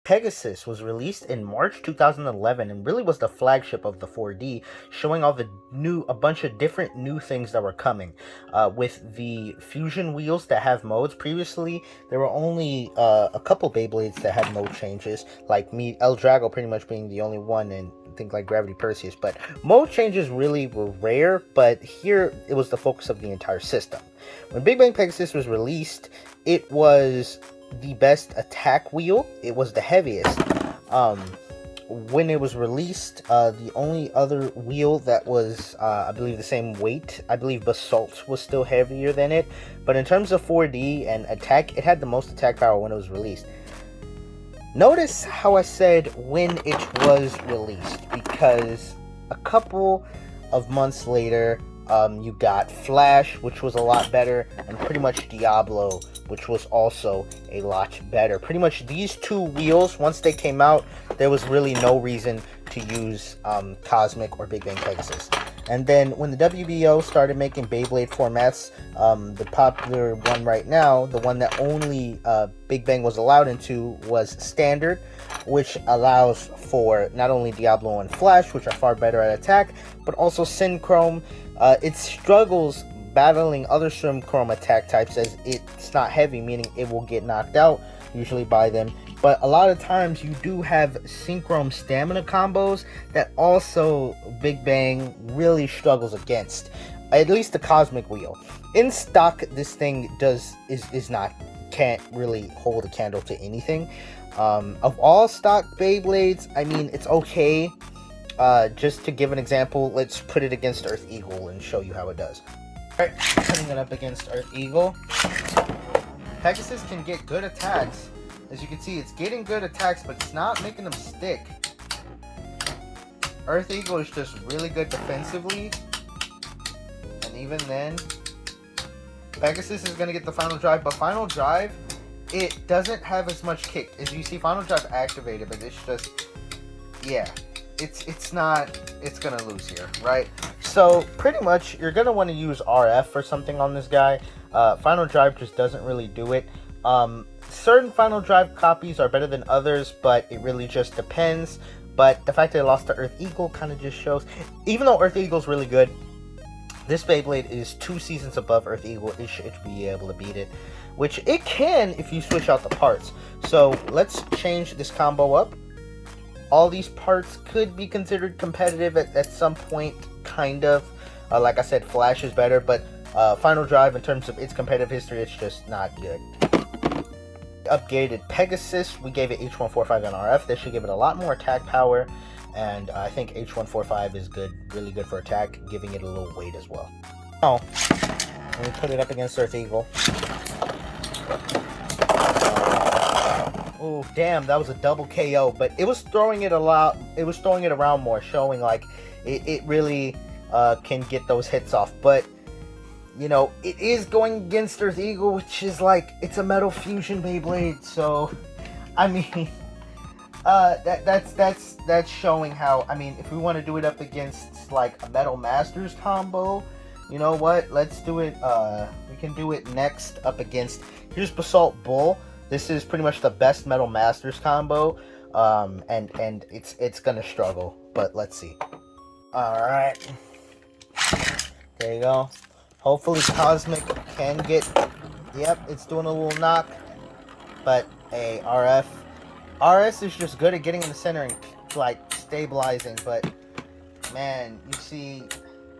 Pegasus was released in March 2011 and really was the flagship of the 4D, showing all a bunch of different new things that were coming. With the fusion wheels that have modes, previously there were only a couple Beyblades that had mode changes, like El Drago pretty much being the only one, and I think like Gravity Perseus, but mode changes really were rare, but here it was the focus of the entire system. When BigBang Pegasus was released, it was the best attack wheel. It was the heaviest. When it was released, the only other wheel that was, I believe, the same weight, I believe Basalt was still heavier than it. But in terms of 4D and attack, it had the most attack power when it was released. Notice how I said when it was released, because a couple of months later, you got Flash, which was a lot better, and pretty much Diablo, which was also a lot better. Pretty much these two wheels, once they came out, there was really no reason to use Cosmic or BigBang Pegasus. And then when the WBO started making Beyblade formats, the popular one right now, the one that only Big Bang was allowed into, was Standard, which allows for not only Diablo and Flash, which are far better at attack, but also Synchrom. It struggles battling other Synchrom attack types as it's not heavy, meaning it will get knocked out usually by them. But a lot of times you do have Synchrom stamina combos that also Big Bang really struggles against. At least the Cosmic Wheel. In stock, this thing can't really hold a candle to anything. Of all stock Beyblades, I mean, it's okay. Just to give an example, let's put it against Earth Eagle and show you how it does. Alright, putting it up against Earth Eagle. Pegasus can get good attacks. As you can see, it's getting good attacks, but it's not making them stick. Earth Eagle is just really good defensively. And even then, Pegasus is going to get the Final Drive, but Final Drive, it doesn't have as much kick. As you see, Final Drive activated, but it's just, yeah, it's gonna lose here, right? So pretty much you're gonna want to use RF for something on this guy. Final Drive just doesn't really do it. Certain Final Drive copies are better than others, but it really just depends. But the fact that it lost to Earth Eagle kind of just shows, even though Earth Eagle's really good, this Beyblade is 2 seasons above Earth Eagle. It should be able to beat it, which it can if you switch out the parts. So let's change this combo up. All these parts could be considered competitive at some point, kind of. Like I said, Flash is better, but Final Drive, in terms of its competitive history, it's just not good. Upgraded Pegasus, we gave it H145 and RF. This should give it a lot more attack power, and I think H145 is good, really good for attack, giving it a little weight as well. Now, let me put it up against Earth Eagle. Oh, damn, that was a double KO, but it was throwing it a lot. It was throwing it around more, showing like it really can get those hits off. But, you know, it is going against Earth Eagle, which is like, it's a Metal Fusion Beyblade. So, I mean, that's showing how, I mean, if we want to do it up against like a Metal Masters combo, you know what? Let's do it. We can do it next up against, here's Basalt Bull. This is pretty much the best Metal Masters combo, and it's gonna struggle, but let's see. Alright, there you go. Hopefully Cosmic can get, yep, it's doing a little knock, but a RS is just good at getting in the center and like stabilizing, but man, you see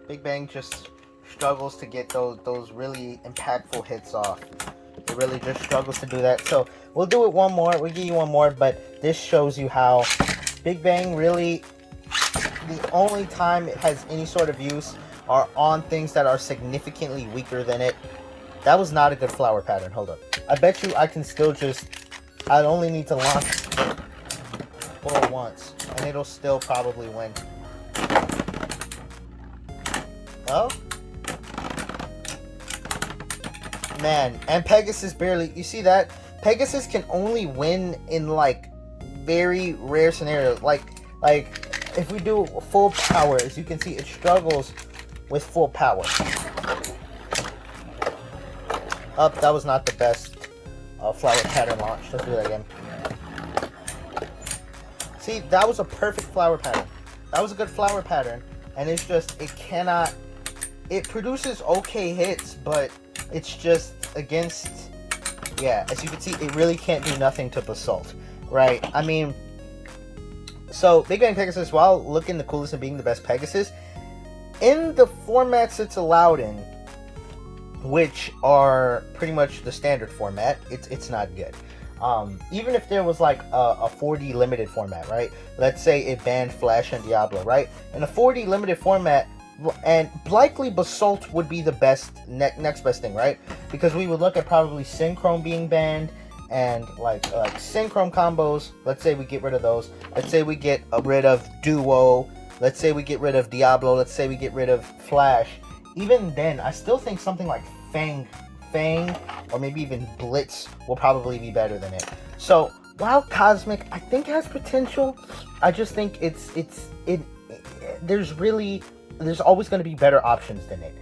Big Bang just struggles to get those really impactful hits off. It really just struggles to do that. So we'll do it one more. We'll give you one more, but this shows you how Big Bang really, the only time it has any sort of use are on things that are significantly weaker than it. That was not a good flower pattern. Hold up. I bet you I can still just, I only need to launch Bull once, and it'll still probably win. Oh? Man, and Pegasus barely, you see that? Pegasus can only win in like very rare scenarios. Like if we do full power, as you can see, it struggles with full power. That was not the best flower pattern launch. Let's do that again. See, that was a perfect flower pattern. That was a good flower pattern. And it's just, it cannot, it produces okay hits, but it's just against, yeah, as you can see, it really can't do nothing to Basalt, right? I mean, so BigBang Pegasus, while looking the coolest and being the best Pegasus, in the formats it's allowed in, which are pretty much the standard format, it's not good. Even if there was like a 4D limited format, right? Let's say it banned Flash and Diablo, right? In a 4D limited format, and likely Basalt would be the best next best thing, right? Because we would look at probably Synchrome being banned, and like Synchrome combos. Let's say we get rid of those. Let's say we get rid of Duo. Let's say we get rid of Diablo. Let's say we get rid of Flash. Even then, I still think something like Fang, or maybe even Blitz will probably be better than it. So while Cosmic, I think has potential, I just think there's always going to be better options than it.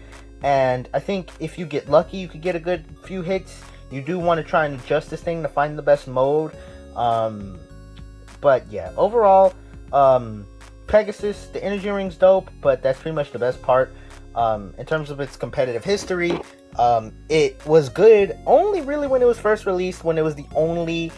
And I think if you get lucky, you could get a good few hits. You do want to try and adjust this thing to find the best mode. But yeah, overall, Pegasus, the energy ring's dope, but that's pretty much the best part. In terms of its competitive history, it was good only really when it was first released, when it was the only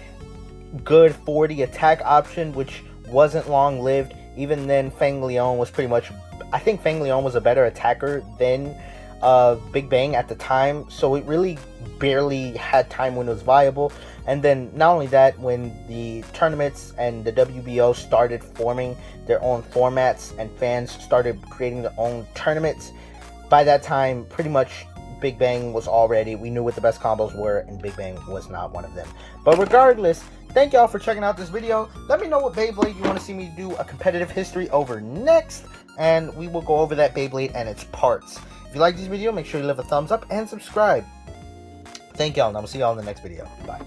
good 4D attack option, which wasn't long lived. Even then, Fang Leon was pretty much, I think Fang Leon was a better attacker than BigBang at the time, so it really barely had time when it was viable. And then not only that, when the tournaments and the WBO started forming their own formats and fans started creating their own tournaments, by that time pretty much BigBang was already, we knew what the best combos were, and BigBang was not one of them. But regardless, thank y'all for checking out this video. Let me know what Beyblade you want to see me do a competitive history over next, and we will go over that Beyblade and its parts. If you like this video, make sure you leave a thumbs up and subscribe. Thank y'all, and I will see y'all in the next video. Bye.